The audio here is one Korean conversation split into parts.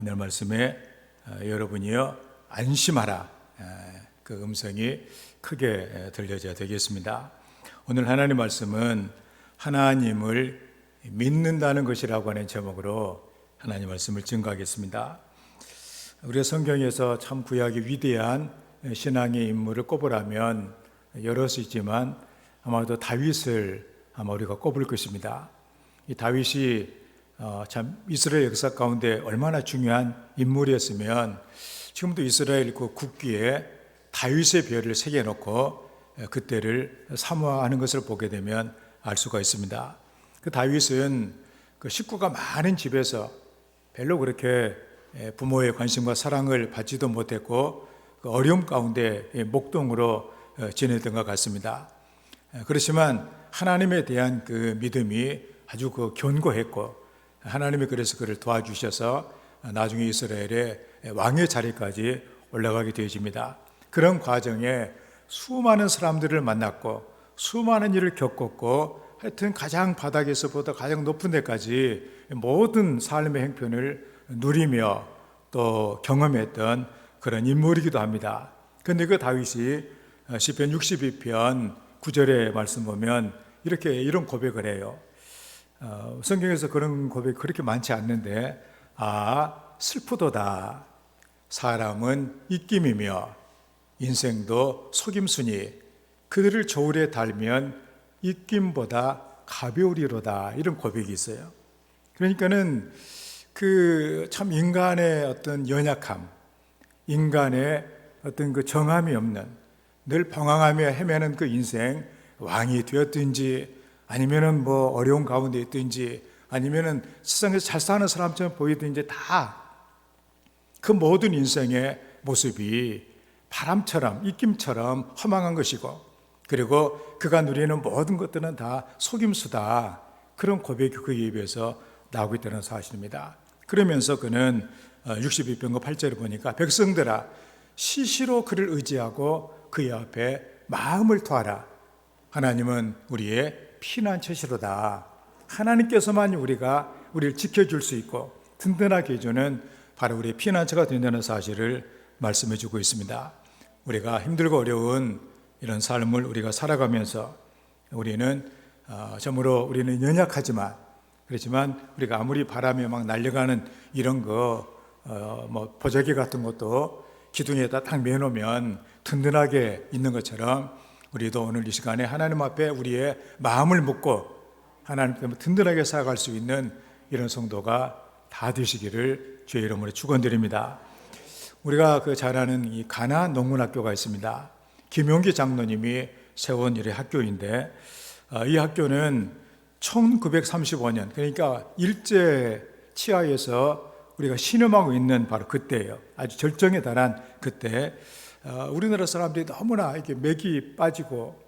오늘 말씀에 여러분이여 안심하라, 그 음성이 크게 들려져야 되겠습니다. 오늘 하나님 말씀은 하나님을 믿는다는 것이라고 하는 제목으로 하나님 말씀을 증거하겠습니다. 우리가 성경에서 참 구약의 위대한 신앙의 인물을 꼽으라면 여러 수 있지만 아마도 다윗을 우리가 꼽을 것입니다. 이 다윗이 참 이스라엘 역사 가운데 얼마나 중요한 인물이었으면 지금도 이스라엘 그 국기에 다윗의 별을 새겨놓고 그때를 사모하는 것을 보게 되면 알 수가 있습니다. 그 다윗은 그 식구가 많은 집에서 별로 그렇게 부모의 관심과 사랑을 받지도 못했고 그 어려움 가운데 목동으로 지내던 것 같습니다. 그렇지만 하나님에 대한 그 믿음이 아주 그 견고했고 하나님이 그래서 그를 도와주셔서 나중에 이스라엘의 왕의 자리까지 올라가게 되어집니다. 그런 과정에 수많은 사람들을 만났고 수많은 일을 겪었고 하여튼 가장 바닥에서부터 가장 높은 데까지 모든 삶의 행편을 누리며 또 경험했던 그런 인물이기도 합니다. 그런데 그 다윗이 시편 62편 9절의 말씀 보면 이런 고백을 해요. 성경에서 그런 고백이 그렇게 많지 않는데 슬프도다. 사람은 입김이며 인생도 속임수니 그들을 저울에 달면 입김보다 가벼우리로다. 이런 고백이 있어요. 그러니까는 그 참 인간의 어떤 연약함, 인간의 어떤 그 정함이 없는 늘 방황하며 헤매는 그 인생, 왕이 되었든지 아니면은 어려운 가운데 있든지 아니면은 세상에서 잘 사는 사람처럼 보이든지 다 그 모든 인생의 모습이 바람처럼 입김처럼 허망한 것이고 그리고 그가 누리는 모든 것들은 다 속임수다. 그런 고백이 그 입에서 나오고 있다는 사실입니다. 그러면서 그는 62편 8절을 보니까 백성들아 시시로 그를 의지하고 그의 앞에 마음을 토하라. 하나님은 우리의 피난처시로다. 하나님께서만 우리를 지켜줄 수 있고 든든하게 해주는 바로 우리의 피난처가 된다는 사실을 말씀해 주고 있습니다. 우리가 힘들고 어려운 이런 삶을 우리가 살아가면서 우리는 참으로 우리는 연약하지만 그렇지만 우리가 아무리 바람에 막 날려가는 이런 보자기 같은 것도 기둥에다 딱 매놓으면 든든하게 있는 것처럼 우리도 오늘 이 시간에 하나님 앞에 우리의 마음을 묻고 하나님 때문에 든든하게 살아갈 수 있는 이런 성도가 다 되시기를 주의 이름으로 축원드립니다. 우리가 잘 아는 이 가나안 농문학교가 있습니다. 김용기 장로님이 세운 이 학교인데 이 학교는 1935년 그러니까 일제 치하에서 우리가 신음하고 있는 바로 그때예요. 아주 절정에 달한 그때 우리나라 사람들이 너무나 이렇게 맥이 빠지고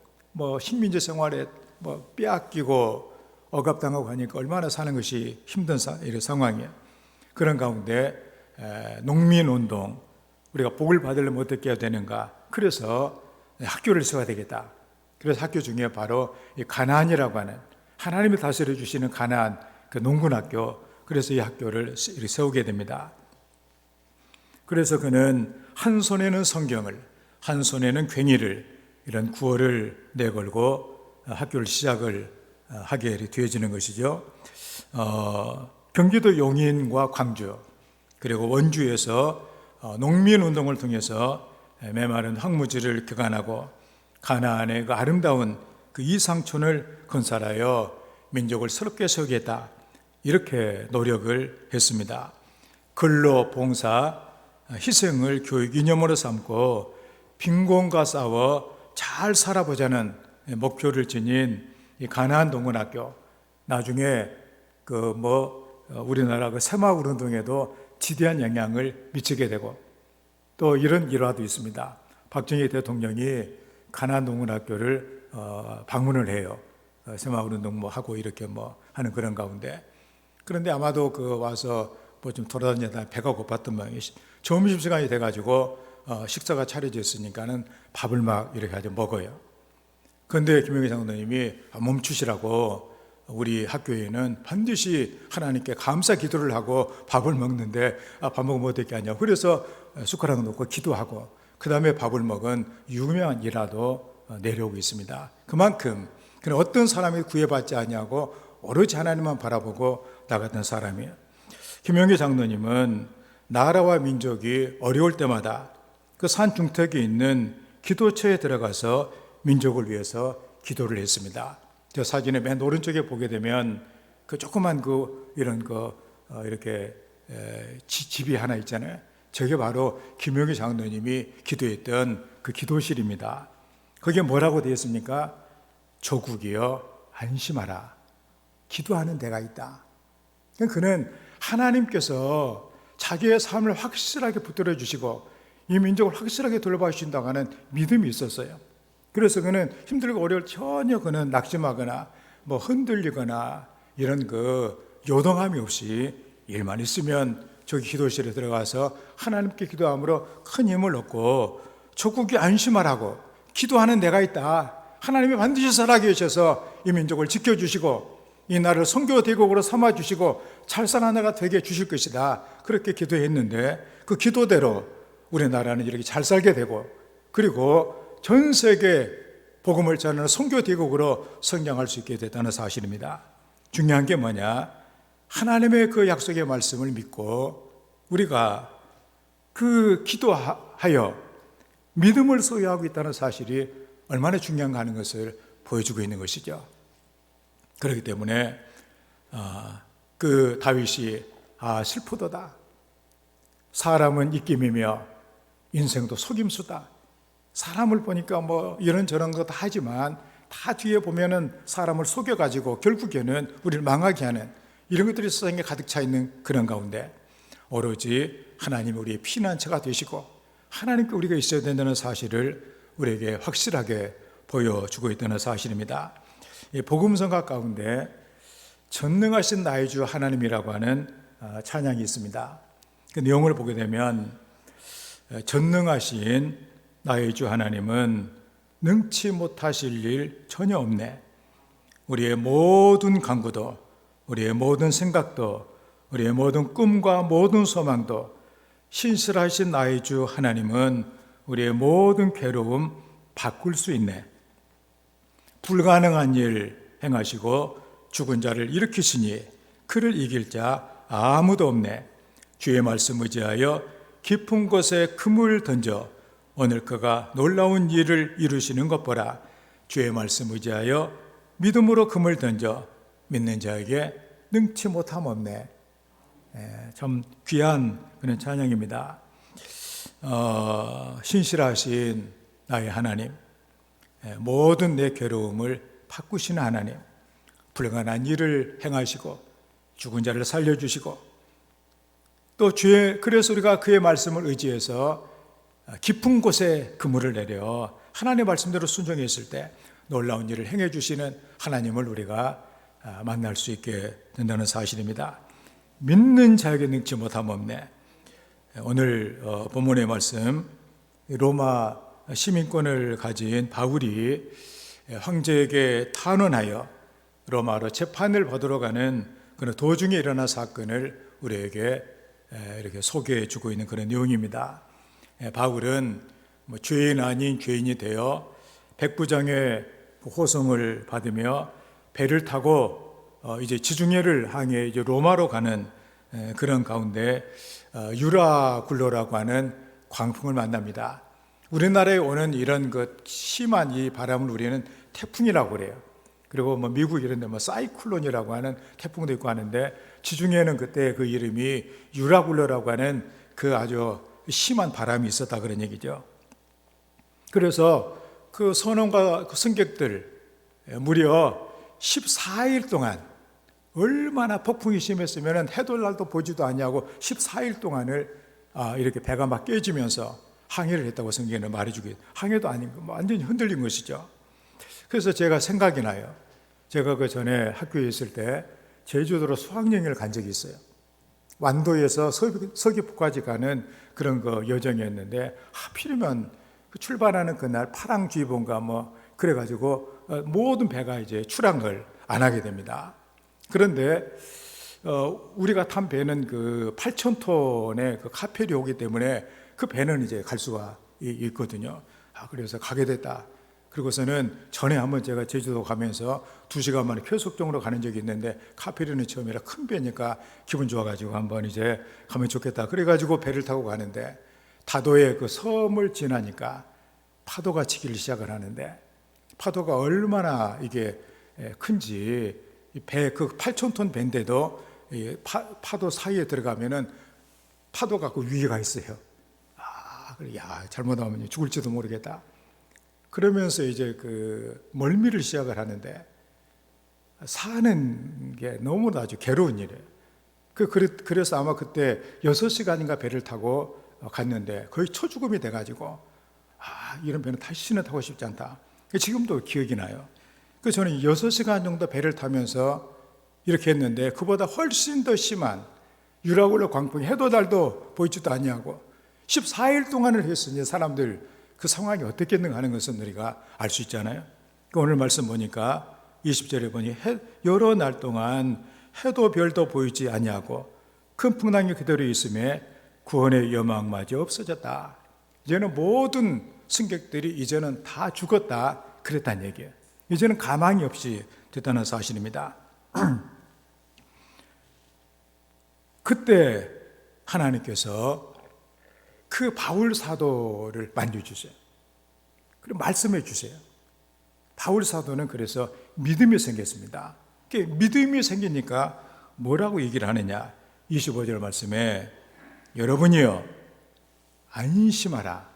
식민지 생활에 빼앗기고 억압당하고 하니까 얼마나 사는 것이 힘든 이런 상황이에요. 그런 가운데 농민운동 우리가 복을 받으려면 어떻게 해야 되는가? 그래서 학교를 세워야 되겠다. 그래서 학교 중에 바로 이 가나안이라고 하는 하나님이 다스려 주시는 가나안 그 농군학교 그래서 이 학교를 세우게 됩니다. 그래서 그는 한 손에는 성경을 한 손에는 괭이를 이런 구호를 내걸고 학교를 시작을 하게 되어지는 것이죠. 경기도 용인과 광주 그리고 원주에서 농민운동을 통해서 메마른 황무지를 개간하고 가나안의 그 아름다운 그 이상촌을 건설하여 민족을 새롭게 세우겠다 이렇게 노력을 했습니다. 근로, 봉사, 희생을 교육 이념으로 삼고 빈곤과 싸워 잘 살아보자는 목표를 지닌 이 가나안 농군학교 나중에 우리나라 그 새마을 운동에도 지대한 영향을 미치게 되고 또 이런 일화도 있습니다. 박정희 대통령이 가나안 농군학교를 방문을 해요. 새마을 운동 하고 이렇게 하는 그런 가운데 그런데 아마도 와서 좀 돌아다니다 배가 고팠던 모양이 점심시간이 돼가지고 식사가 차려져 있으니까는 밥을 막 이렇게 아주 먹어요. 그런데 김용기 장로님이 멈추시라고 우리 학교에는 반드시 하나님께 감사 기도를 하고 밥을 먹는데 밥 먹으면 어떻게 하냐. 그래서 숟가락 놓고 기도하고 그 다음에 밥을 먹은 유명한 일화도 내려오고 있습니다. 그만큼 그는 어떤 사람이 구애받지 않냐고 오로지 하나님만 바라보고 나갔던 사람이에요. 김영기 장로님은 나라와 민족이 어려울 때마다 그 산 중턱에 있는 기도처에 들어가서 민족을 위해서 기도를 했습니다. 저 사진의 맨 오른쪽에 보게 되면 그 조그만 이런 이렇게 집이 하나 있잖아요. 저게 바로 김영기 장로님이 기도했던 그 기도실입니다. 거기에 뭐라고 되어 있습니까? 조국이여 안심하라. 기도하는 데가 있다. 그는 하나님께서 자기의 삶을 확실하게 붙들어 주시고 이 민족을 확실하게 돌봐 주신다고 하는 믿음이 있었어요. 그래서 그는 힘들고 어려울 전혀 그는 낙심하거나 흔들리거나 이런 요동함이 없이 일만 있으면 저기 기도실에 들어가서 하나님께 기도함으로 큰 힘을 얻고 조국이 안심하라고 기도하는 데가 있다. 하나님이 반드시 살아계 셔서 이 민족을 지켜주시고 이 나라를 선교 대국으로 삼아주시고 잘 사는 나라가 되게 주실 것이다. 그렇게 기도했는데 그 기도대로 우리나라는 이렇게 잘 살게 되고 그리고 전 세계 복음을 전하는 선교 대국으로 성장할 수 있게 됐다는 사실입니다. 중요한 게 뭐냐? 하나님의 그 약속의 말씀을 믿고 우리가 그 기도하여 믿음을 소유하고 있다는 사실이 얼마나 중요한가 하는 것을 보여주고 있는 것이죠. 그렇기 때문에 그 다윗이 슬프도다. 사람은 입김이며 인생도 속임수다. 사람을 보니까 이런저런 거 다 하지만 다 뒤에 보면은 사람을 속여가지고 결국에는 우리를 망하게 하는 이런 것들이 세상에 가득 차 있는 그런 가운데 오로지 하나님이 우리의 피난처가 되시고 하나님께 우리가 있어야 된다는 사실을 우리에게 확실하게 보여주고 있다는 사실입니다. 이 복음성가 가운데 전능하신 나의 주 하나님이라고 하는 찬양이 있습니다. 그 내용을 보게 되면 전능하신 나의 주 하나님은 능치 못하실 일 전혀 없네. 우리의 모든 간구도 우리의 모든 생각도 우리의 모든 꿈과 모든 소망도 신실하신 나의 주 하나님은 우리의 모든 괴로움 바꿀 수 있네. 불가능한 일 행하시고 죽은 자를 일으키시니 그를 이길 자 아무도 없네. 주의 말씀 의지하여 깊은 곳에 금을 던져 오늘 그가 놀라운 일을 이루시는 것 보라. 주의 말씀 의지하여 믿음으로 금을 던져 믿는 자에게 능치 못함 없네. 참 귀한 그런 찬양입니다. 신실하신 나의 하나님, 모든 내 괴로움을 바꾸시는 하나님, 불가능한 일을 행하시고 죽은 자를 살려주시고 또 그래서 우리가 그의 말씀을 의지해서 깊은 곳에 그물을 내려 하나님의 말씀대로 순종했을 때 놀라운 일을 행해 주시는 하나님을 우리가 만날 수 있게 된다는 사실입니다. 믿는 자에게 능치 못함 없네. 오늘 본문의 말씀, 로마 시민권을 가진 바울이 황제에게 탄원하여 로마로 재판을 받으러 가는 그런 도중에 일어난 사건을 우리에게 이렇게 소개해 주고 있는 그런 내용입니다. 바울은 죄인 아닌 죄인이 되어 백부장의 호송을 받으며 배를 타고 이제 지중해를 향해 이제 로마로 가는 그런 가운데 유라굴로라고 하는 광풍을 만납니다. 우리나라에 오는 이런 심한 이 바람을 우리는 태풍이라고 그래요. 그리고 미국 이런 데 사이클론이라고 하는 태풍도 있고 하는데 지중해는 그때 그 이름이 유라굴로라고 하는 그 아주 심한 바람이 있었다 그런 얘기죠. 그래서 그 선원과 그 승객들 무려 14일 동안 얼마나 폭풍이 심했으면 해도 날도 보지도 아니하고 14일 동안을 이렇게 배가 막 깨지면서 항해를 했다고 성경에는 말해주고 항해도 아닌 거 완전히 흔들린 것이죠. 그래서 제가 생각이 나요. 제가 그 전에 학교에 있을 때 제주도로 수학여행을 간 적이 있어요. 완도에서 서귀포까지 가는 그런 여정이었는데 하필이면 출발하는 그날 파랑쥐본가 그래가지고 모든 배가 이제 출항을 안 하게 됩니다. 그런데 우리가 탄 배는 그 8,000톤의 그 카펠이 오기 때문에 그 배는 이제 갈 수가 있거든요. 그래서 가게 됐다. 그리고서는 전에 한번 제가 제주도 가면서 2시간 만에 쾌속정으로 가는 적이 있는데 카페리는 처음이라 큰 배니까 기분 좋아가지고 한번 이제 가면 좋겠다. 그래가지고 배를 타고 가는데 다도의 그 섬을 지나니까 파도가 치기를 시작을 하는데 파도가 얼마나 이게 큰지 배 그 8,000톤 배인데도 파도 사이에 들어가면은 파도가 그 위에 가 있어요. 야, 잘못하면 죽을지도 모르겠다. 그러면서 이제 그 멀미를 시작을 하는데 사는 게 너무나 아주 괴로운 일이에요. 그래서 아마 그때 6시간인가 배를 타고 갔는데 거의 초죽음이 돼가지고 이런 배는 다시는 타고 싶지 않다. 지금도 기억이 나요. 그래서 저는 6시간 정도 배를 타면서 이렇게 했는데 그보다 훨씬 더 심한 유라굴로 광풍이 해도 달도 보이지도 아니하고 14일 동안을 했으니 사람들 그 상황이 어떻겠는가 하는 것은 우리가 알 수 있잖아요. 오늘 말씀 보니까 20절에 보니 여러 날 동안 해도 별도 보이지 아니하고 큰 풍랑이 그대로 있음에 구원의 여망마저 없어졌다. 이제는 모든 승객들이 이제는 다 죽었다 그랬다는 얘기예요. 이제는 가망이 없이 됐다는 사실입니다. 그때 하나님께서 그 바울 사도를 만져주세요. 그리고 말씀해 주세요. 바울 사도는 그래서 믿음이 생겼습니다. 믿음이 생기니까 뭐라고 얘기를 하느냐? 25절 말씀에 여러분이요 안심하라.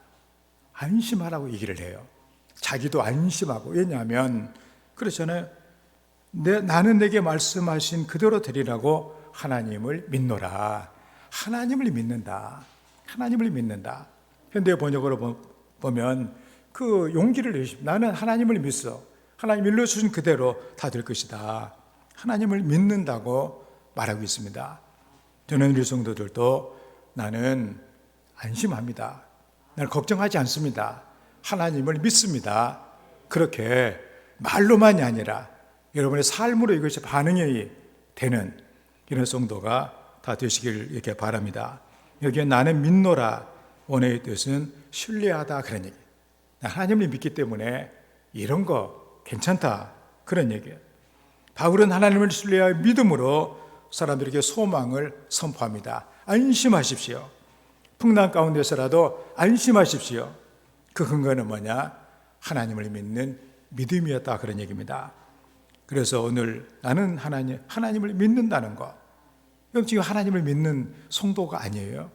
안심하라고 얘기를 해요. 자기도 안심하고. 왜냐하면 그렇잖아요. 나는 내게 말씀하신 그대로 되리라고 하나님을 믿노라. 하나님을 믿는다. 하나님을 믿는다. 현대 번역으로 보면 그 용기를 내십니다. 나는 하나님을 믿어. 하나님 일러주신 그대로 다 될 것이다. 하나님을 믿는다고 말하고 있습니다. 저는 우리 성도들도 나는 안심합니다. 나는 걱정하지 않습니다. 하나님을 믿습니다. 그렇게 말로만이 아니라 여러분의 삶으로 이것이 반응이 되는 이런 성도가 다 되시길 이렇게 바랍니다. 여기에 나는 믿노라 원어의 뜻은 신뢰하다 그런 얘기. 하나님을 믿기 때문에 이런 거 괜찮다 그런 얘기예요. 바울은 하나님을 신뢰하여 믿음으로 사람들에게 소망을 선포합니다. 안심하십시오. 풍랑 가운데서라도 안심하십시오. 그 근거는 뭐냐? 하나님을 믿는 믿음이었다 그런 얘기입니다. 그래서 오늘 나는 하나님을 믿는다는 것. 지금 하나님을 믿는 성도가 아니에요.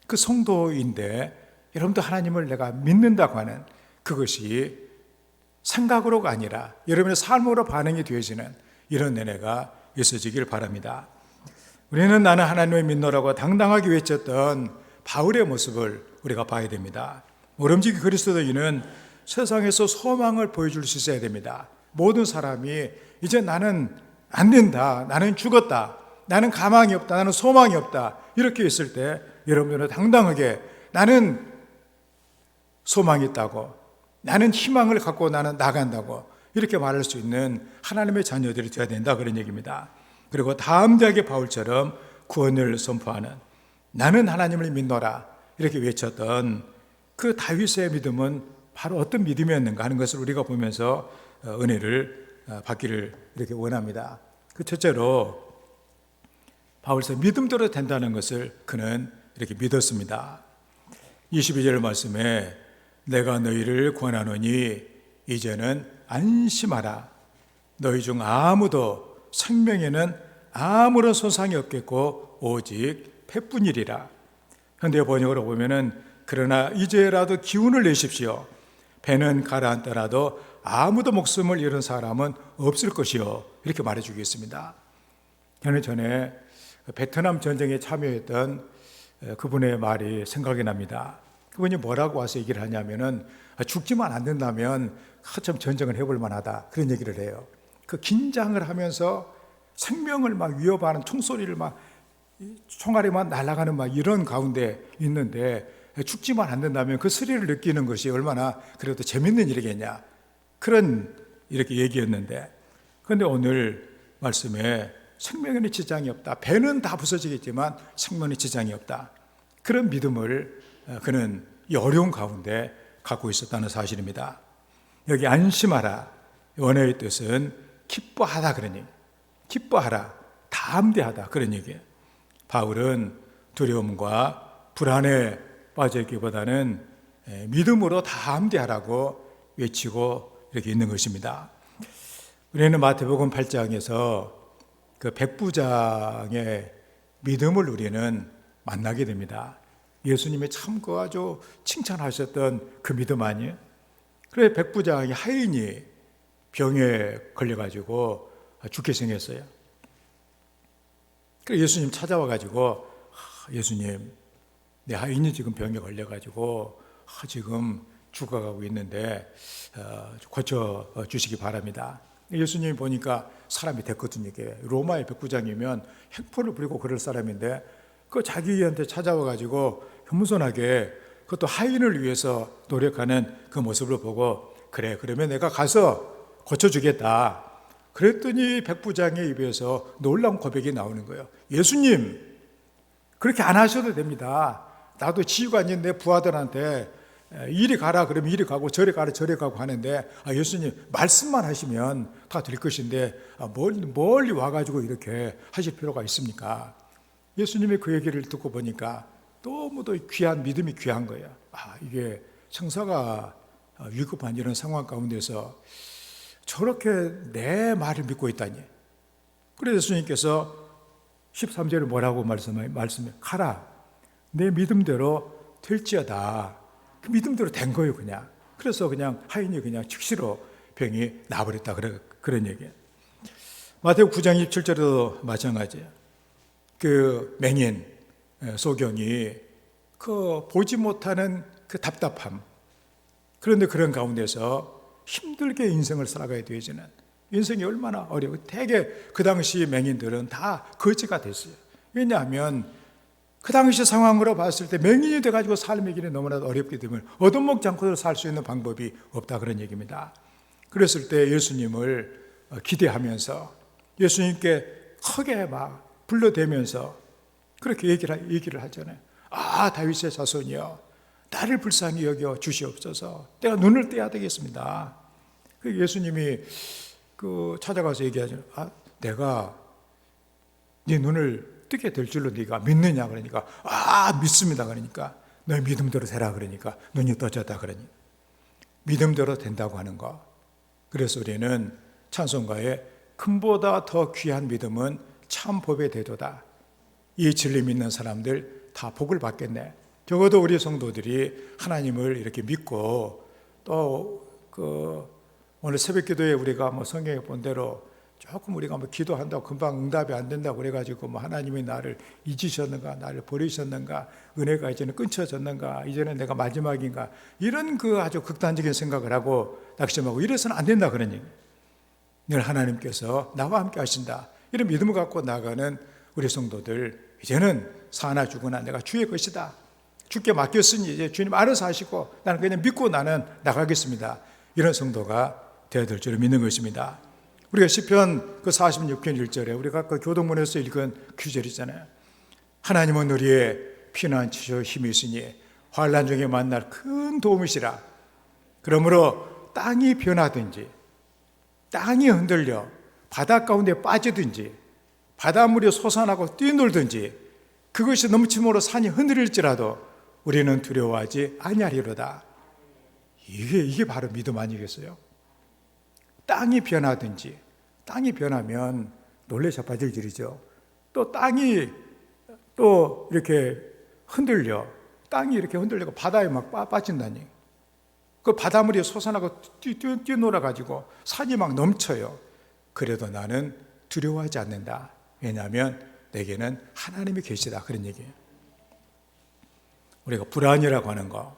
그 성도인데 여러분도 하나님을 내가 믿는다고 하는 그것이 생각으로가 아니라 여러분의 삶으로 반응이 되어지는 이런 은혜가 있어지길 바랍니다. 우리는 나는 하나님을 믿노라고 당당하게 외쳤던 바울의 모습을 우리가 봐야 됩니다. 모름지기 그리스도인은 세상에서 소망을 보여줄 수 있어야 됩니다. 모든 사람이 이제 나는 안 된다, 나는 죽었다, 나는 가망이 없다, 나는 소망이 없다 이렇게 있을 때 여러분들은 당당하게 나는 소망이 있다고, 나는 희망을 갖고 나는 나간다고 이렇게 말할 수 있는 하나님의 자녀들이 되어야 된다 그런 얘기입니다. 그리고 다음대하게 바울처럼 구원을 선포하는 나는 하나님을 믿노라 이렇게 외쳤던 그 다윗의 믿음은 바로 어떤 믿음이었는가 하는 것을 우리가 보면서 은혜를 받기를 이렇게 원합니다. 그 첫째로 바울서 믿음대로 된다는 것을 그는 이렇게 믿었습니다. 22절 말씀에 내가 너희를 권하노니 이제는 안심하라. 너희 중 아무도 생명에는 아무런 손상이 없겠고 오직 패뿐이리라. 현대 번역으로 보면은 그러나 이제라도 기운을 내십시오. 배는 가라앉더라도 아무도 목숨을 잃은 사람은 없을 것이요. 이렇게 말해주겠습니다. 저는 전에 베트남 전쟁에 참여했던 그분의 말이 생각이 납니다. 그분이 뭐라고 와서 얘기를 하냐면은 죽지만 안 된다면 참 전쟁을 해볼 만하다 그런 얘기를 해요. 그 긴장을 하면서 생명을 막 위협하는 총소리를 막 총알이 막 날아가는 막 이런 가운데 있는데 죽지만 안 된다면 그 스릴을 느끼는 것이 얼마나 그래도 재밌는 일이겠냐 그런 이렇게 얘기였는데 그런데 오늘 말씀에 생명에는 지장이 없다. 배는 다 부서지겠지만 생명에 지장이 없다. 그런 믿음을 그는 이 어려운 가운데 갖고 있었다는 사실입니다. 여기 안심하라, 원어의 뜻은 기뻐하다 그런 얘기. 기뻐하라, 담대하다 그런 얘기예요. 바울은 두려움과 불안에 빠져있기보다는 믿음으로 담대하라고 외치고 이렇게 있는 것입니다. 우리는 마태복음 8장에서 그 백부장의 믿음을 우리는 만나게 됩니다. 예수님이 참 그 아주 칭찬하셨던 그 믿음 아니에요? 그래 백부장이 하인이 병에 걸려가지고 죽게 생겼어요. 그래 예수님 찾아와가지고 예수님 내 하인이 지금 병에 걸려가지고 지금 죽어가고 있는데 고쳐 주시기 바랍니다. 예수님이 보니까 사람이 됐거든요. 이게 로마의 백부장이면 횡포를 부리고 그럴 사람인데 그 자기한테 찾아와가지고 겸손하게 그것도 하인을 위해서 노력하는 그 모습을 보고 그래 그러면 내가 가서 고쳐주겠다. 그랬더니 백부장의 입에서 놀라운 고백이 나오는 거예요. 예수님 그렇게 안 하셔도 됩니다. 나도 지휘관인 내 부하들한테 이리 가라 그러면 이리 가고 저리 가라 저리 가고 하는데 예수님 말씀만 하시면 다 될 것인데 멀리 와가지고 이렇게 하실 필요가 있습니까? 예수님의 그 얘기를 듣고 보니까 너무도 귀한 믿음이 귀한 거예요. 이게 청사가 위급한 이런 상황 가운데서 저렇게 내 말을 믿고 있다니. 그래서 예수님께서 13절에 뭐라고 말씀해? 가라 내 믿음대로 될지어다. 그 믿음대로 된 거예요 그냥. 그래서 그냥 하인이 그냥 즉시로 병이 나아버렸다 그런 얘기예요. 마태복음 9장 27절에도 마찬가지예요. 그 맹인 소경이 그 보지 못하는 그 답답함, 그런데 그런 가운데서 힘들게 인생을 살아가야 되지는 인생이 얼마나 어려워. 되게 그 당시 맹인들은 다 거지가 됐어요. 왜냐하면 그 당시 상황으로 봤을 때 맹인이 돼가지고 삶의 길이 너무나도 어렵기 때문에 얻어먹지 않고도 살 수 있는 방법이 없다 그런 얘기입니다. 그랬을 때 예수님을 기대하면서 예수님께 크게 막 불러대면서 그렇게 얘기를 하잖아요. 다윗의 자손이여 나를 불쌍히 여겨 주시옵소서. 내가 눈을 떼야 되겠습니다. 예수님이 찾아가서 얘기하죠. 내가 네 눈을 뜨게 될 줄로 네가 믿느냐 그러니까 믿습니다 그러니까 너의 믿음대로 되라 그러니까 눈이 떠졌다 그러니 믿음대로 된다고 하는 거. 그래서 우리는 찬송가에 금보다 더 귀한 믿음은 참 법의 대도다. 이 진리 믿는 사람들 다 복을 받겠네. 적어도 우리 성도들이 하나님을 이렇게 믿고 또 오늘 새벽 기도에 우리가 성경에 본 대로 조금 우리가 기도한다고 금방 응답이 안 된다고 그래가지고 하나님이 나를 잊으셨는가, 나를 버리셨는가, 은혜가 이제는 끊쳐졌는가, 이제는 내가 마지막인가, 이런 아주 극단적인 생각을 하고 낙심하고 이래서는 안 된다 그런 얘기. 늘 하나님께서 나와 함께 하신다. 이런 믿음을 갖고 나가는 우리 성도들, 이제는 사나 죽으나 내가 주의 것이다. 주께 맡겼으니 이제 주님 알아서 하시고 나는 그냥 믿고 나는 나가겠습니다. 이런 성도가 되어야 될 줄 믿는 것입니다. 우리가 시편 46편 1절에 우리가 아까 교동문에서 읽은 구절이잖아요. 하나님은 우리의 피난처 힘이 있으니 환난 중에 만날 큰 도움이시라. 그러므로 땅이 변하든지 땅이 흔들려 바다 가운데 빠지든지 바닷물이 솟아나고 뛰놀든지 그것이 넘침으로 산이 흔들릴지라도 우리는 두려워하지 아니하리로다. 이게 바로 믿음 아니겠어요? 땅이 변하든지, 땅이 변하면 놀래 자빠질 일이죠. 또 땅이 또 이렇게 흔들려, 땅이 이렇게 흔들리고 바다에 막 빠진다니. 그 바닷물이 솟아나고 뛰놀아가지고 산이 막 넘쳐요. 그래도 나는 두려워하지 않는다. 왜냐하면 내게는 하나님이 계시다. 그런 얘기예요. 우리가 불안이라고 하는 거,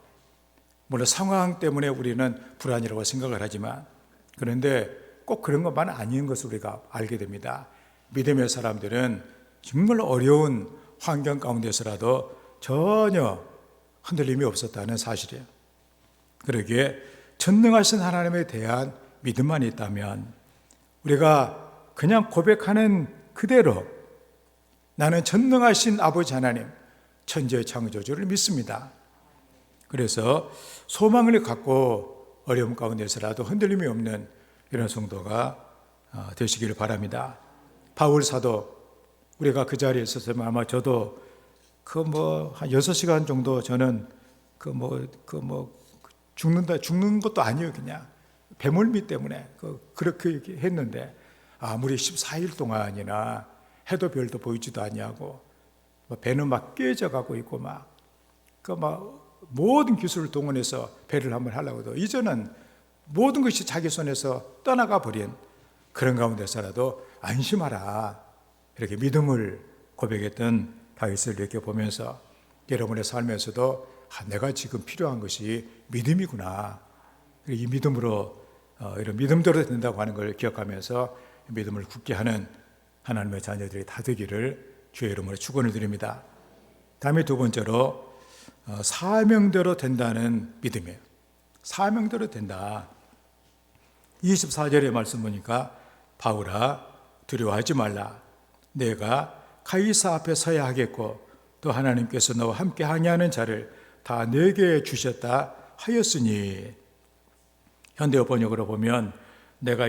물론 상황 때문에 우리는 불안이라고 생각을 하지만 그런데 꼭 그런 것만 아닌 것을 우리가 알게 됩니다. 믿음의 사람들은 정말 어려운 환경 가운데서라도 전혀 흔들림이 없었다는 사실이에요. 그러기에 전능하신 하나님에 대한 믿음만 있다면 우리가 그냥 고백하는 그대로 나는 전능하신 아버지 하나님, 천지의 창조주를 믿습니다. 그래서 소망을 갖고 어려움 가운데서라도 흔들림이 없는 이런 성도가 되시기를 바랍니다. 바울 사도, 우리가 그 자리에 있었으면 아마 저도 한 6시간 정도 저는 죽는 것도 아니에요. 그냥 배멀미 때문에 그렇게 했는데, 아무리 14일 동안이나 해도 별도 보이지도 아니하고 배는 막 깨져가고 있고 모든 기술을 동원해서 배를 한번 하려고 해도 이제는 모든 것이 자기 손에서 떠나가 버린 그런 가운데서라도 안심하라, 이렇게 믿음을 고백했던 다윗을 이렇게 보면서 여러분의 삶에서도 내가 지금 필요한 것이 믿음이구나, 이 믿음으로 이런 믿음대로 된다고 하는 걸 기억하면서 믿음을 굳게 하는 하나님의 자녀들이 다 되기를 주의 이름으로 축원을 드립니다. 다음에 두 번째로 사명대로 된다는 믿음이에요. 사명대로 된다. 24절의 말씀 보니까 바울아 두려워하지 말라. 내가 가이사 앞에 서야 하겠고 또 하나님께서 너와 함께 항해하는 자를 다 내게 주셨다 하였으니. 현대어 번역으로 보면 내가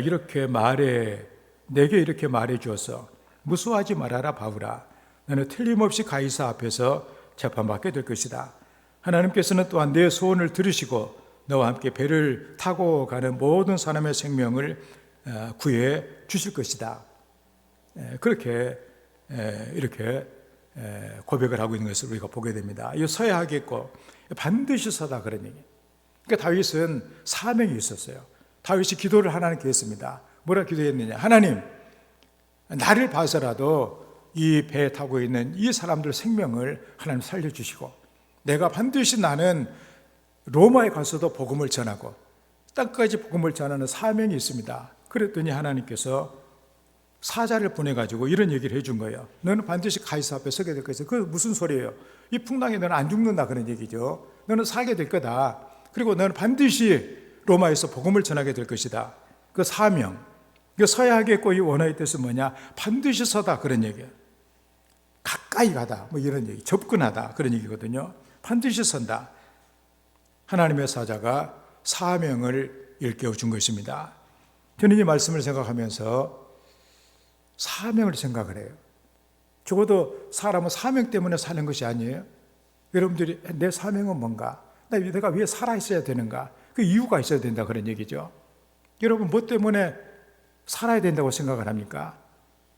내게 이렇게 말해 주어서 무수하지 말아라 바울아. 너는 틀림없이 가이사 앞에서 재판받게 될 것이다. 하나님께서는 또한 내 소원을 들으시고 너와 함께 배를 타고 가는 모든 사람의 생명을 구해 주실 것이다. 그렇게 이렇게 고백을 하고 있는 것을 우리가 보게 됩니다. 이거 서야 하겠고 반드시 서다, 그런 얘기. 그러니까 다윗은 사명이 있었어요. 다윗이 기도를 하나님께 했습니다. 뭐라 기도했느냐? 하나님, 나를 봐서라도 이 배에 타고 있는 이 사람들 생명을 하나님 살려주시고 내가 반드시 나는 로마에 가서도 복음을 전하고 땅까지 복음을 전하는 사명이 있습니다. 그랬더니 하나님께서 사자를 보내가지고 이런 얘기를 해준 거예요. 너는 반드시 가이사 앞에 서게 될 것이다. 그게 무슨 소리예요? 이 풍랑에 너는 안 죽는다, 그런 얘기죠. 너는 살게 될 거다. 그리고 너는 반드시 로마에서 복음을 전하게 될 것이다. 그 사명, 그 서야 하겠고 이 원어의 뜻은 뭐냐? 반드시 서다, 그런 얘기예요. 가까이 가다, 이런 얘기, 접근하다, 그런 얘기거든요. 반드시 선다. 하나님의 사자가 사명을 일깨워 준 것입니다. 저는 이 말씀을 생각하면서 사명을 생각을 해요. 적어도 사람은 사명 때문에 사는 것이 아니에요. 여러분들이 내 사명은 뭔가? 내가 왜 살아있어야 되는가? 그 이유가 있어야 된다, 그런 얘기죠. 여러분 뭐 때문에 살아야 된다고 생각을 합니까?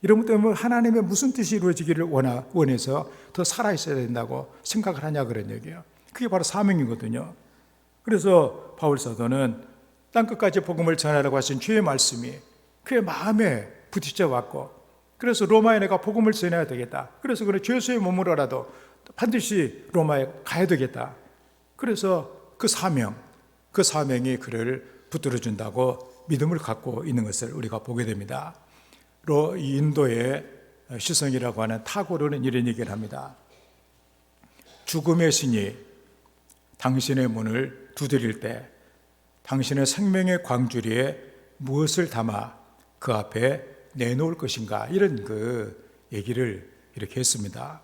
여러분 때문에 하나님의 무슨 뜻이 이루어지기를 원해서 더 살아있어야 된다고 생각을 하냐, 그런 얘기예요. 그게 바로 사명이거든요. 그래서 바울 사도는 땅끝까지 복음을 전하라고 하신 주의 말씀이 그의 마음에 부딪혀 왔고, 그래서 로마에 내가 복음을 전해야 되겠다. 그래서 그런 죄수의 몸으로라도 반드시 로마에 가야 되겠다. 그래서 그 사명이 그를 붙들어준다고 믿음을 갖고 있는 것을 우리가 보게 됩니다. 이 인도의 시성이라고 하는 타고르는 이런 얘기를 합니다. 죽음의 신이 당신의 문을 두드릴 때 당신의 생명의 광주리에 무엇을 담아 그 앞에 내놓을 것인가, 이런 얘기를 이렇게 했습니다.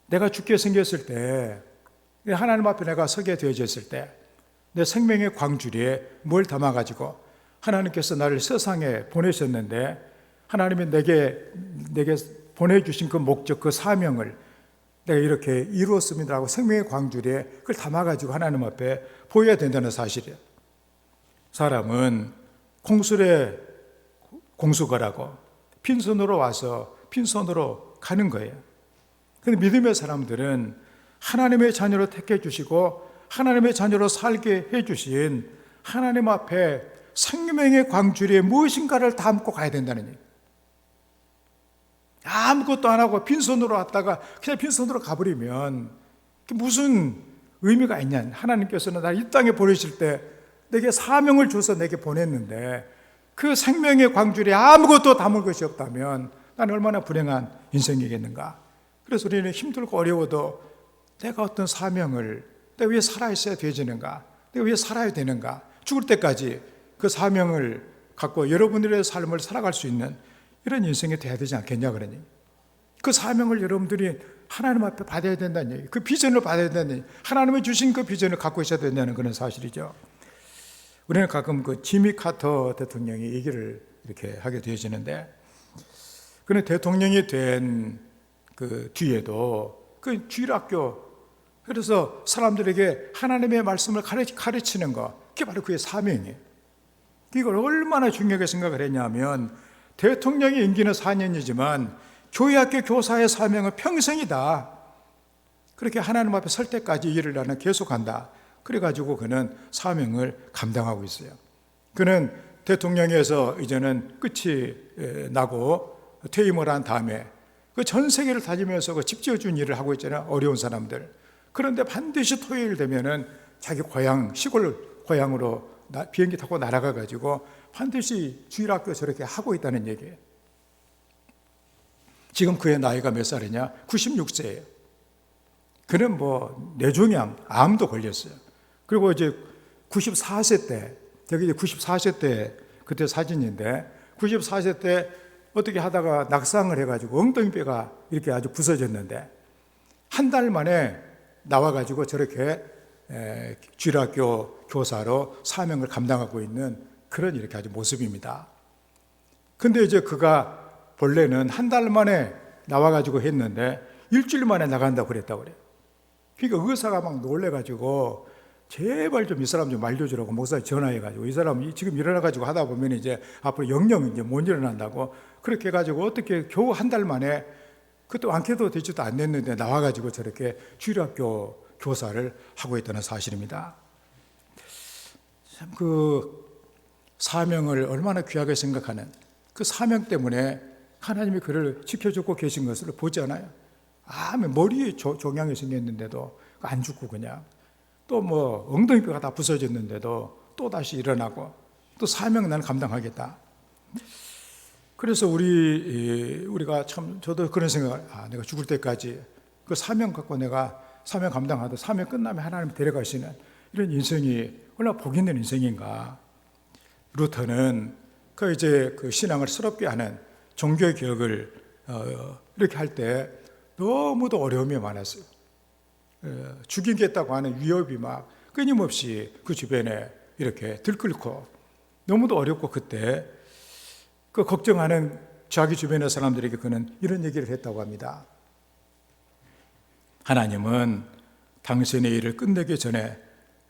내가 죽게 생겼을 때, 하나님 앞에 내가 서게 되어졌을 때 내 생명의 광주리에 뭘 담아가지고 하나님께서 나를 세상에 보내셨는데 하나님이 내게 보내주신 그 목적, 그 사명을 내가 이렇게 이루었습니다라고 생명의 광주리에 그걸 담아가지고 하나님 앞에 보여야 된다는 사실이에요. 사람은 공술에 공수거라고 빈손으로 와서 빈손으로 가는 거예요. 그런데 믿음의 사람들은 하나님의 자녀로 택해 주시고 하나님의 자녀로 살게 해주신 하나님 앞에 생명의 광주리에 무엇인가를 담고 가야 된다는 얘기예요. 아무것도 안 하고 빈손으로 왔다가 그냥 빈손으로 가버리면 무슨 의미가 있냐. 하나님께서는 나 이 땅에 보내실 때 내게 사명을 줘서 내게 보냈는데 그 생명의 광주리에 아무것도 담을 것이 없다면 나는 얼마나 불행한 인생이겠는가. 그래서 우리는 힘들고 어려워도 내가 어떤 사명을, 내가 왜 살아있어야 되지는가, 내가 왜 살아야 되는가, 죽을 때까지 그 사명을 갖고 여러분들의 삶을 살아갈 수 있는 이런 인생이 돼야 되지 않겠냐 그러니. 그 사명을 여러분들이 하나님 앞에 받아야 된다는 얘기, 그 비전을 받아야 된다는 얘기, 하나님이 주신 그 비전을 갖고 있어야 된다는 그런 사실이죠. 우리는 가끔 그 지미 카터 대통령이 얘기를 이렇게 하게 되어지는데, 그는 대통령이 된 그 뒤에도 그 주일학교, 그래서 사람들에게 하나님의 말씀을 가르치는 거, 그게 바로 그의 사명이에요. 이걸 얼마나 중요하게 생각을 했냐면, 대통령의 임기는 4년이지만 교회학교 교사의 사명은 평생이다. 그렇게 하나님 앞에 설 때까지 일을 나는 계속한다. 그래가지고 그는 사명을 감당하고 있어요. 그는 대통령에서 이제는 끝이 나고 퇴임을 한 다음에 그 전 세계를 다니면서 그 집 지어준 일을 하고 있잖아요. 어려운 사람들. 그런데 반드시 토요일 되면은 자기 고향, 시골 고향으로 비행기 타고 날아가가지고 반드시 주일학교 저렇게 하고 있다는 얘기예요. 지금 그의 나이가 몇 살이냐? 96세예요. 그는 뭐 뇌종양, 암도 걸렸어요. 그리고 이제 94세 때, 여기 이제 94세 때 그때 사진인데, 94세 때 어떻게 하다가 낙상을 해가지고 엉덩이뼈가 이렇게 아주 부서졌는데, 한 달 만에 나와가지고 저렇게 주일학교 교사로 사명을 감당하고 있는 그런 이렇게 아주 모습입니다. 근데 이제 그가 본래는 한 달 만에 나와가지고 했는데 일주일 만에 나간다고 그랬다고 그래요. 그러니까 의사가 막 놀래가지고 제발 좀 이 사람 좀 알려주라고 목사에 전화해가지고, 이 사람 지금 일어나가지고 하다 보면 이제 앞으로 영영 이제 못 일어난다고, 그렇게 해가지고 어떻게 겨우 한 달 만에, 그것도 안개도 되지도 않았는데 나와가지고 저렇게 주일학교 교사를 하고 있다는 사실입니다. 참 그 사명을 얼마나 귀하게 생각하는, 그 사명 때문에 하나님이 그를 지켜주고 계신 것을 보지 않아요? 머리에 종양이 생겼는데도 안 죽고 그냥, 또 뭐 엉덩이뼈가 다 부서졌는데도 또 다시 일어나고, 또 사명 나는 감당하겠다. 그래서 우리가 참, 저도 그런 생각을, 내가 죽을 때까지 그 사명 갖고 내가 사명 감당하다 사명 끝나면 하나님 데려가시는 이런 인생이 얼마나 복 있는 인생인가. 루터는 그 신앙을 스럽게 하는 종교 개혁을 이렇게 할 때 너무도 어려움이 많았어요. 죽이겠다고 하는 위협이 막 끊임없이 그 주변에 이렇게 들끓고 너무도 어렵고, 그때 그 걱정하는 자기 주변의 사람들에게 그는 이런 얘기를 했다고 합니다. 하나님은 당신의 일을 끝내기 전에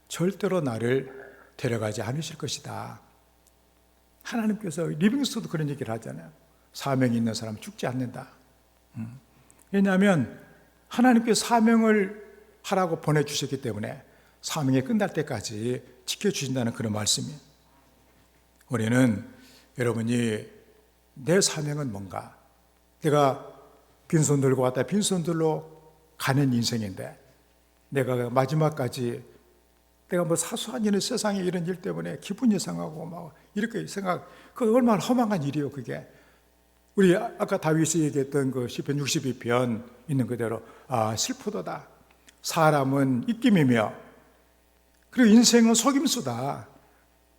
절대로 나를 데려가지 않으실 것이다. 하나님께서, 리빙스도 그런 얘기를 하잖아요. 사명이 있는 사람은 죽지 않는다. 왜냐하면 하나님께서 사명을 하라고 보내주셨기 때문에 사명이 끝날 때까지 지켜주신다는 그런 말씀이에요. 우리는, 여러분이 내 사명은 뭔가, 내가 빈손 들고 왔다 빈손들로 가는 인생인데, 내가 마지막까지 내가 뭐 사소한 일은 세상에 이런 일 때문에 기분이 상하고 막 이렇게 그 얼마나 허망한 일이에요, 그게. 우리 아까 다윗이 얘기했던 그 시편 62편 있는 그대로, 슬프도다. 사람은 입김이며, 그리고 인생은 속임수다.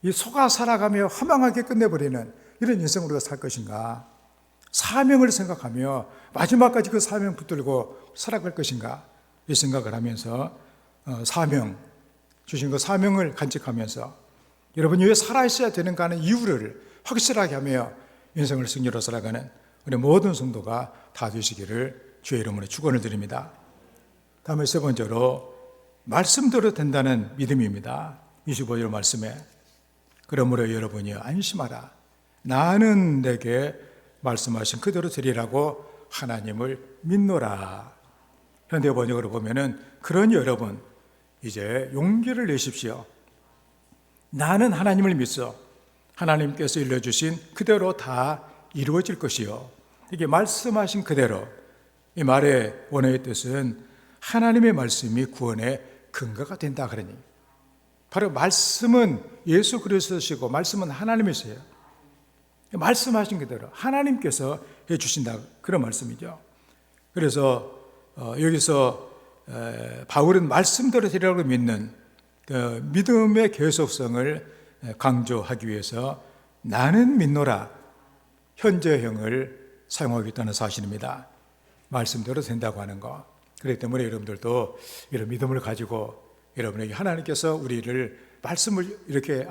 이 속아 살아가며 허망하게 끝내버리는 이런 인생으로 우리가 살 것인가? 사명을 생각하며 마지막까지 그 사명 붙들고 살아갈 것인가? 이 생각을 하면서 사명, 주신 그 사명을 간직하면서 여러분이 왜 살아있어야 되는가 하는 이유를 확실하게 하며 인생을 승리로 살아가는 우리 모든 성도가 다 되시기를 주의 이름으로 축원을 드립니다. 다음에 세 번째로, 말씀대로 된다는 믿음입니다. 25절 말씀에, 그러므로 여러분이 안심하라. 나는 내게 말씀하신 그대로 되리라고 하나님을 믿노라. 현대 번역으로 보면은, 그러니 여러분 이제 용기를 내십시오. 나는 하나님을 믿어. 하나님께서 일러주신 그대로 다 이루어질 것이요. 이게 말씀하신 그대로, 이 말의 원어의 뜻은 하나님의 말씀이 구원의 근거가 된다 그러니, 바로 말씀은 예수 그리스도시고 말씀은 하나님이세요. 말씀하신 그대로 하나님께서 해주신다, 그런 말씀이죠. 그래서 여기서 바울은 말씀대로 되리라고 믿는 그 믿음의 계속성을 강조하기 위해서 나는 믿노라, 현재형을 사용하겠다는 사실입니다. 말씀대로 된다고 하는 거. 그렇기 때문에 여러분들도 이런 믿음을 가지고 여러분에게 하나님께서 우리를 말씀을 이렇게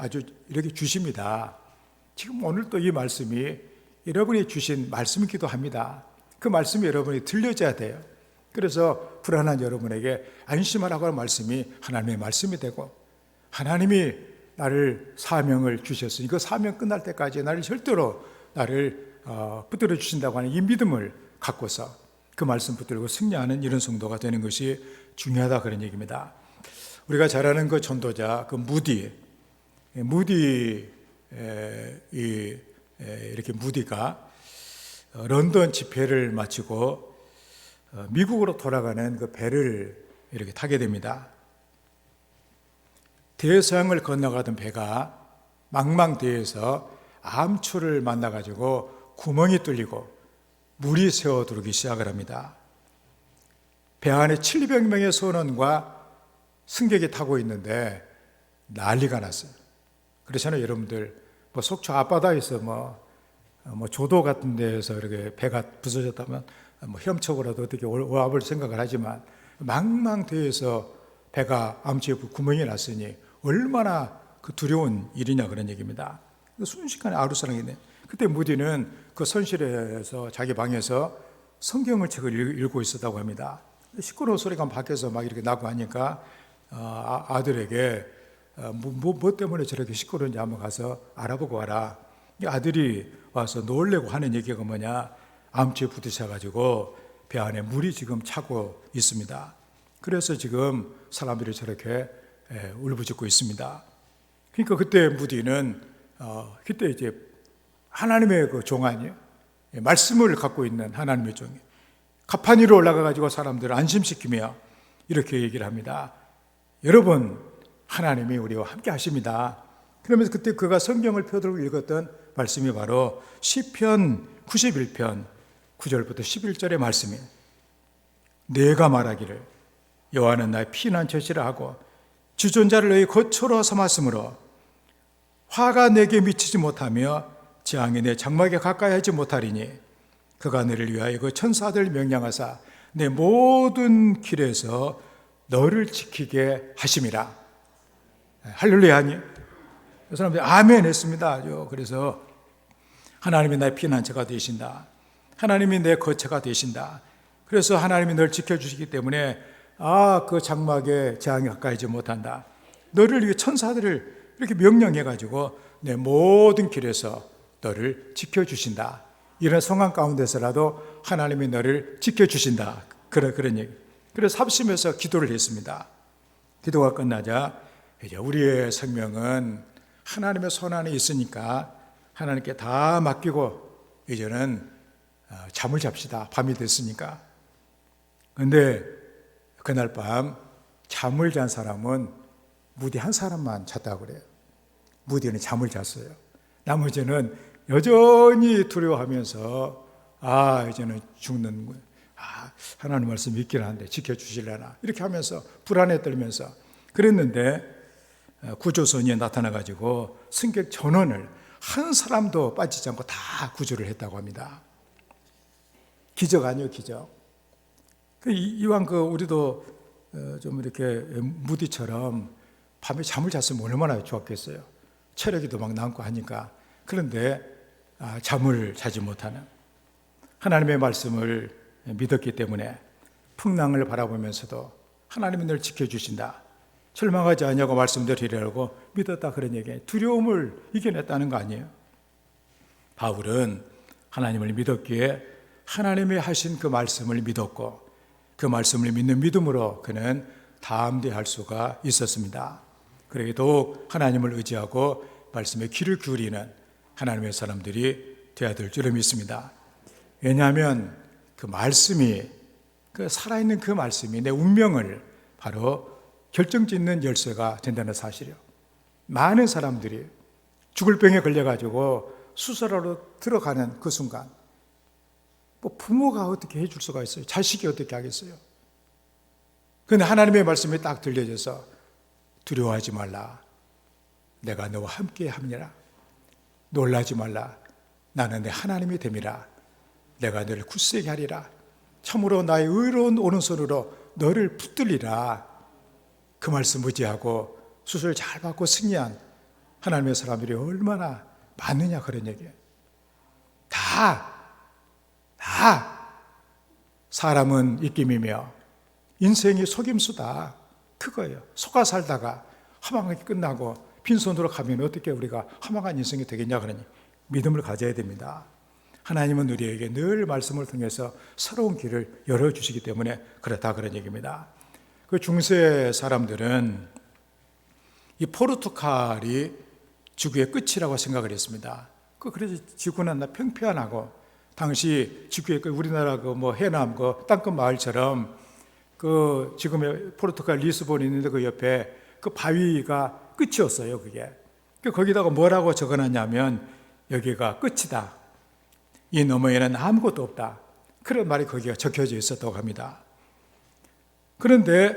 주십니다. 지금 오늘 또 이 말씀이 여러분이 주신 말씀이기도 합니다. 그 말씀이 여러분이 들려져야 돼요. 그래서 불안한 여러분에게 안심하라고 하는 말씀이 하나님의 말씀이 되고, 하나님이 나를 사명을 주셨으니 이거 사명 끝날 때까지 나를 절대로 붙들어 주신다고 하는 이 믿음을 갖고서 그 말씀 붙들고 승리하는 이런 성도가 되는 것이 중요하다, 그런 얘기입니다. 우리가 잘 아는 그 전도자, 그 이렇게 무디가 런던 집회를 마치고 미국으로 돌아가는 그 배를 이렇게 타게 됩니다. 대서양을 건너가던 배가 망망대해에서 암초를 만나가지고 구멍이 뚫리고 물이 새어들기 시작을 합니다. 배 안에 700명의 선원과 승객이 타고 있는데 난리가 났어요. 그렇잖아요, 여러분들. 속초 앞바다에서 조도 같은 데에서 이렇게 배가 부서졌다면 헤엄쳐고라도 어떻게 와볼 생각을 하지만, 망망대해에서 배가 암초에 구멍이 났으니 얼마나 그 두려운 일이냐, 그런 얘기입니다. 순식간에 아루사랑이네. 그때 무디는 그 선실에서 자기 방에서 성경을 책을 읽고 있었다고 합니다. 시끄러운 소리가 밖에서 막 이렇게 나고 하니까 아들에게 뭐 때문에 저렇게 시끄러운지 한번 가서 알아보고 와라. 아들이 와서 놀래고 하는 얘기가 뭐냐, 암초에 부딪혀가지고 배 안에 물이 지금 차고 있습니다. 그래서 지금 사람들이 저렇게 울부짖고 있습니다. 그러니까 그때 무디는 그때 이제 하나님의 그 종 아니에요? 말씀을 갖고 있는 하나님의 종이에요. 가판 위로 올라가가지고 사람들을 안심시키며 이렇게 얘기를 합니다. 여러분, 하나님이 우리와 함께 하십니다. 그러면서 그때 그가 성경을 펴들고 읽었던 말씀이 바로 시편 91편 9절부터 11절의 말씀이에요. 내가 말하기를 여호와는 나의 피난처시라 하고 주존자를 너희 거처로 삼았으므로 화가 내게 미치지 못하며 재앙이 내 장막에 가까이 하지 못하리니 그가 너를 위하여 그 천사들 명령하사 내 모든 길에서 너를 지키게 하심이라. 할렐루야 하니? 그 사람들이 아멘 했습니다. 그래서 하나님이 나의 피난처가 되신다. 하나님이 내 거처가 되신다. 그래서 하나님이 널 지켜주시기 때문에 그 장막에 재앙이 가까이 하지 못한다. 너를 위해 천사들을 이렇게 명령해가지고 내 모든 길에서 너를 지켜주신다. 이런 상황 가운데서라도 하나님이 너를 지켜주신다. 그런 얘기. 그래서 합심해서 기도를 했습니다. 기도가 끝나자 이제 우리의 생명은 하나님의 손 안에 있으니까 하나님께 다 맡기고 이제는 잠을 잡시다. 밤이 됐으니까. 그런데 그날 밤 잠을 잔 사람은 무디 한 사람만 잤다고 그래요. 무디는 잠을 잤어요. 나머지는 여전히 두려워하면서 이제는 죽는 거예요. 하나님 말씀 믿긴 한데 지켜주실려나 이렇게 하면서 불안에 떨면서 그랬는데 구조선이 나타나가지고 승객 전원을 한 사람도 빠지지 않고 다 구조를 했다고 합니다. 기적 아니에요, 기적. 이왕 우리도 좀 이렇게 무디처럼 밤에 잠을 잤으면 얼마나 좋았겠어요. 체력이도 막 남고 하니까. 그런데 잠을 자지 못하는, 하나님의 말씀을 믿었기 때문에 풍랑을 바라보면서도 하나님이 널 지켜주신다, 절망하지 않냐고 말씀드리려고 믿었다, 그런 얘기예요. 두려움을 이겨냈다는 거 아니에요. 바울은 하나님을 믿었기에 하나님이 하신 그 말씀을 믿었고 그 말씀을 믿는 믿음으로 그는 담대할 수가 있었습니다. 그러게 더욱 하나님을 의지하고 말씀에 귀를 기울이는 하나님의 사람들이 되어야 될 줄을 믿습니다. 왜냐하면 그 말씀이, 그 살아있는 그 말씀이 내 운명을 바로 결정짓는 열쇠가 된다는 사실이요. 많은 사람들이 죽을 병에 걸려가지고 수술하러 들어가는 그 순간, 부모가 어떻게 해줄 수가 있어요? 자식이 어떻게 하겠어요? 그런데 하나님의 말씀이 딱 들려져서 두려워하지 말라, 내가 너와 함께 합니다. 놀라지 말라, 나는 내 하나님이 됨이라. 내가 너를 굳세게 하리라. 참으로 나의 의로운 오른손으로 너를 붙들리라. 그 말씀 무지하고 수술 잘 받고 승리한 하나님의 사람들이 얼마나 많느냐, 그런 얘기예요. 다 사람은 입김이며 인생이 속임수다, 그거예요. 속아 살다가 허망하게 끝나고 빈손으로 가면 어떻게 우리가 허망한 인생이 되겠냐, 그러니 믿음을 가져야 됩니다. 하나님은 우리에게 늘 말씀을 통해서 새로운 길을 열어주시기 때문에 그렇다, 그런 얘기입니다. 그 중세 사람들은 이 포르투갈이 지구의 끝이라고 생각을 했습니다. 그래서 지구는 평평하고, 당시 지구의 끝, 우리나라 해남 땅끝 마을처럼 지금의 포르투갈 리스본이 있는데 그 옆에 그 바위가 끝이었어요, 그게. 거기다가 뭐라고 적어놨냐면 여기가 끝이다. 이 너머에는 아무것도 없다. 그런 말이 거기가 적혀져 있었다고 합니다. 그런데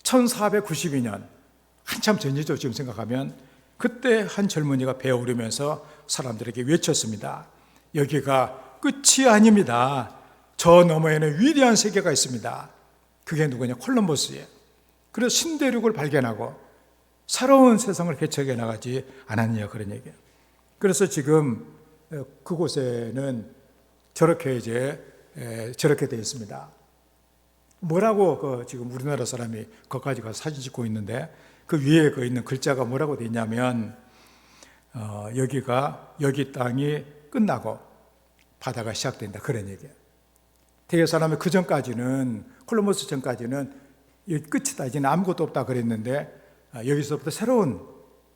1492년, 한참 전이죠, 지금 생각하면. 그때 한 젊은이가 배에 오르면서 사람들에게 외쳤습니다. 여기가 끝이 아닙니다. 저 너머에는 위대한 세계가 있습니다. 그게 누구냐? 콜럼버스예요. 그래서 신대륙을 발견하고 새로운 세상을 개척해 나가지 않았냐, 그런 얘기예요. 그래서 지금 그곳에는 저렇게 되어 있습니다. 뭐라고 지금 우리나라 사람이 거기까지 가서 사진 찍고 있는데 그 위에 있는 글자가 뭐라고 되어 있냐면 여기 땅이 끝나고 바다가 시작된다, 그런 얘기예요. 대개 사람이 그 전까지는, 콜럼버스 전까지는 여기 끝이다, 이제는 아무것도 없다 그랬는데 여기서부터 새로운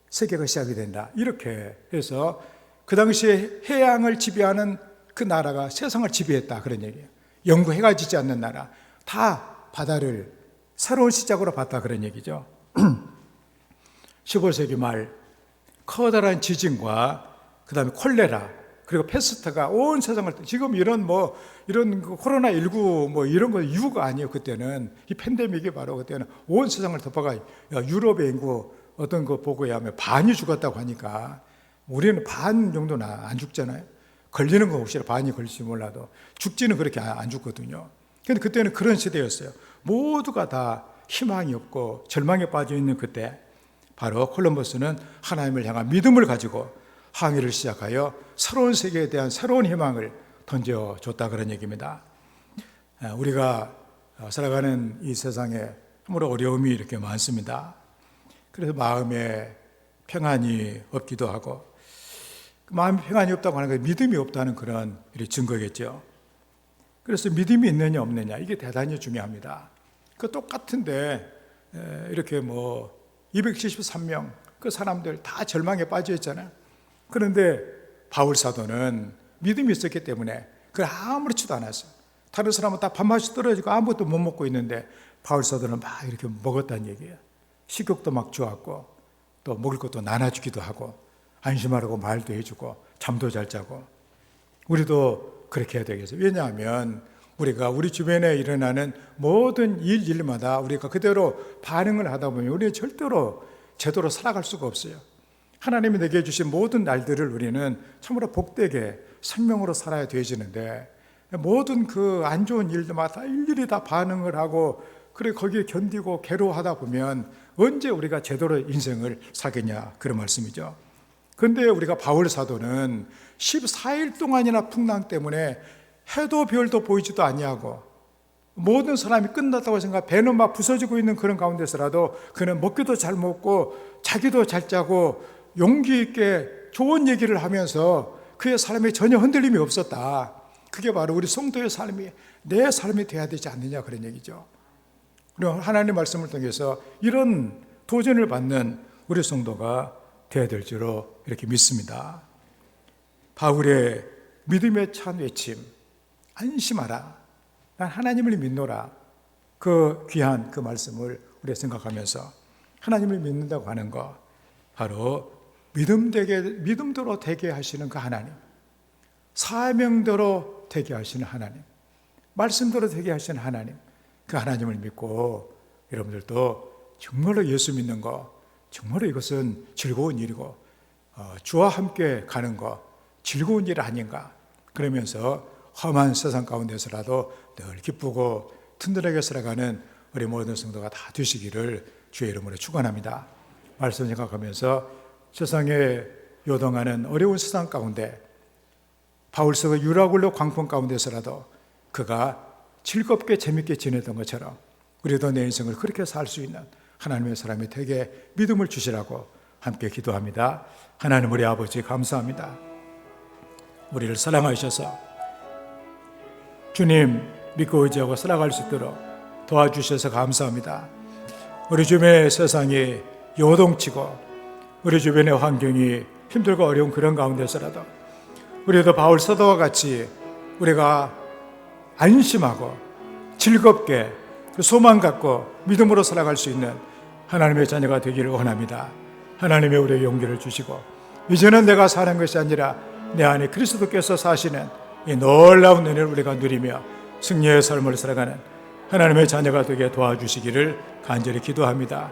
세계가 시작이 된다, 이렇게 해서 그 당시에 해양을 지배하는 그 나라가 세상을 지배했다, 그런 얘기예요. 영구 해가 지지 않는 나라, 다 바다를 새로운 시작으로 봤다, 그런 얘기죠. 15세기 말 커다란 지진과 그 다음에 콜레라 그리고 페스트가 온 세상을, 지금 이런 코로나19 이런 거 이유가 아니에요. 그때는 이 팬데믹이 바로 그때는 온 세상을 덮어가. 유럽의 인구 어떤 거 보고야 하면 반이 죽었다고 하니까 우리는 반 정도는 안 죽잖아요. 걸리는 거 혹시 반이 걸릴지 몰라도 죽지는 그렇게 안 죽거든요. 근데 그때는 그런 시대였어요. 모두가 다 희망이 없고 절망에 빠져 있는 그때, 바로 콜럼버스는 하나님을 향한 믿음을 가지고 항해를 시작하여 새로운 세계에 대한 새로운 희망을 던져줬다, 그런 얘기입니다. 우리가 살아가는 이 세상에 참으로 어려움이 이렇게 많습니다. 그래서 마음에 평안이 없기도 하고, 마음에 평안이 없다고 하는 건 믿음이 없다는 그런 증거겠죠. 그래서 믿음이 있느냐 없느냐, 이게 대단히 중요합니다. 똑같은데 이렇게 273명 그 사람들 다 절망에 빠져 있잖아요. 그런데 바울 사도는 믿음이 있었기 때문에 그걸 아무렇지도 않았어요. 다른 사람은 다 밥맛이 떨어지고 아무것도 못 먹고 있는데 바울 사도는 막 이렇게 먹었다는 얘기예요. 식욕도 막 좋았고 또 먹을 것도 나눠주기도 하고 안심하라고 말도 해주고 잠도 잘 자고. 우리도 그렇게 해야 되겠어요. 왜냐하면 우리가 우리 주변에 일어나는 모든 일마다 우리가 그대로 반응을 하다 보면 우리는 절대로 제대로 살아갈 수가 없어요. 하나님이 내게 주신 모든 날들을 우리는 참으로 복되게 생명으로 살아야 되어지는데, 모든 그 안 좋은 일들마다 일일이 다 반응을 하고 그래 거기에 견디고 괴로워하다 보면 언제 우리가 제대로 인생을 살겠냐, 그런 말씀이죠. 그런데 우리가 바울 사도는 14일 동안이나 풍랑 때문에 해도 별도 보이지도 아니하고 모든 사람이 끝났다고 생각, 배는 막 부서지고 있는 그런 가운데서라도 그는 먹기도 잘 먹고 자기도 잘 자고 용기 있게 좋은 얘기를 하면서 그의 삶에 전혀 흔들림이 없었다. 그게 바로 우리 성도의 삶이, 내 삶이 돼야 되지 않느냐, 그런 얘기죠. 그리고 하나님의 말씀을 통해서 이런 도전을 받는 우리 성도가 되어야 될 줄로 이렇게 믿습니다. 바울의 믿음에 찬 외침, 안심하라, 난 하나님을 믿노라, 그 귀한 그 말씀을 우리가 생각하면서 하나님을 믿는다고 하는 거, 바로 믿음대로 되게 하시는 그 하나님, 사명대로 되게 하시는 하나님, 말씀대로 되게 하시는 하나님, 그 하나님을 믿고 여러분들도 정말로 예수 믿는 거, 정말로 이것은 즐거운 일이고 주와 함께 가는 거, 즐거운 일 아닌가. 그러면서 험한 세상 가운데서라도 늘 기쁘고 든든하게 살아가는 우리 모든 성도가 다 되시기를 주의 이름으로 축원합니다. 말씀 생각하면서 세상에 요동하는 어려운 세상 가운데 바울서가 유라굴로 광풍 가운데서라도 그가 즐겁게 재밌게 지내던 것처럼 우리도 내 인생을 그렇게 살 수 있는 하나님의 사람이 되게 믿음을 주시라고 함께 기도합니다. 하나님 우리 아버지 감사합니다. 우리를 사랑하셔서 주님 믿고 의지하고 살아갈 수 있도록 도와주셔서 감사합니다. 우리 주변의 세상이 요동치고 우리 주변의 환경이 힘들고 어려운 그런 가운데서라도 우리도 바울 사도와 같이 우리가 안심하고 즐겁게 소망 갖고 믿음으로 살아갈 수 있는 하나님의 자녀가 되기를 원합니다. 하나님의 우리의 용기를 주시고 이제는 내가 사는 것이 아니라 내 안에 그리스도께서 사시는 이 놀라운 은혜를 우리가 누리며 승리의 삶을 살아가는 하나님의 자녀가 되게 도와주시기를 간절히 기도합니다.